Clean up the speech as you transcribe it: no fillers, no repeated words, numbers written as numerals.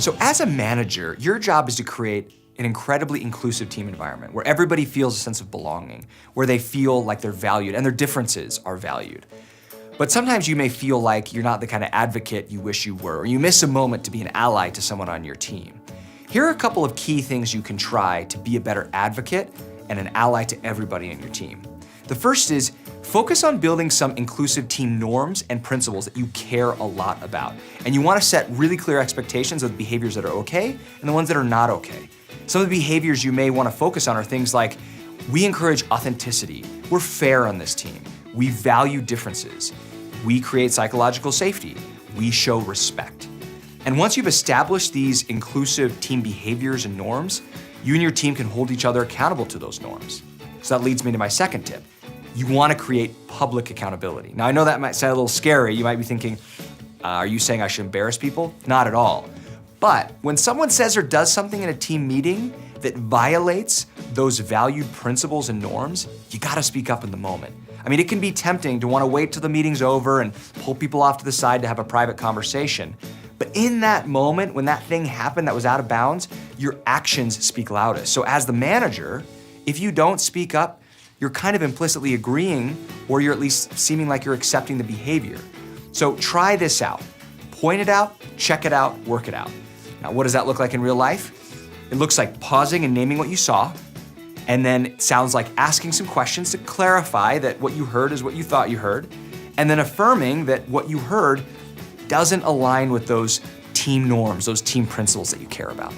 So as a manager, your job is to create an incredibly inclusive team environment where everybody feels a sense of belonging, where they feel like they're valued and their differences are valued. But sometimes you may feel like you're not the kind of advocate you wish you were, or you miss a moment to be an ally to someone on your team. Here are a couple of key things you can try to be a better advocate and an ally to everybody on your team. The first is focus on building some inclusive team norms and principles that you care a lot about. And you want to set really clear expectations of the behaviors that are okay and the ones that are not okay. Some of the behaviors you may want to focus on are things like, we encourage authenticity, we're fair on this team, we value differences, we create psychological safety, we show respect. And once you've established these inclusive team behaviors and norms, you and your team can hold each other accountable to those norms. So that leads me to my second tip. You want to create public accountability. Now I know that might sound a little scary. You might be thinking, are you saying I should embarrass people? Not at all. But when someone says or does something in a team meeting that violates those valued principles and norms, you gotta speak up in the moment. I mean, it can be tempting to want to wait till the meeting's over and pull people off to the side to have a private conversation. But in that moment, when that thing happened that was out of bounds, your actions speak loudest. So as the manager, if you don't speak up, you're kind of implicitly agreeing, or you're at least seeming like you're accepting the behavior. So try this out. Point it out, check it out, work it out. Now, what does that look like in real life? It looks like pausing and naming what you saw, and then it sounds like asking some questions to clarify that what you heard is what you thought you heard, and then affirming that what you heard doesn't align with those team norms, those team principles that you care about.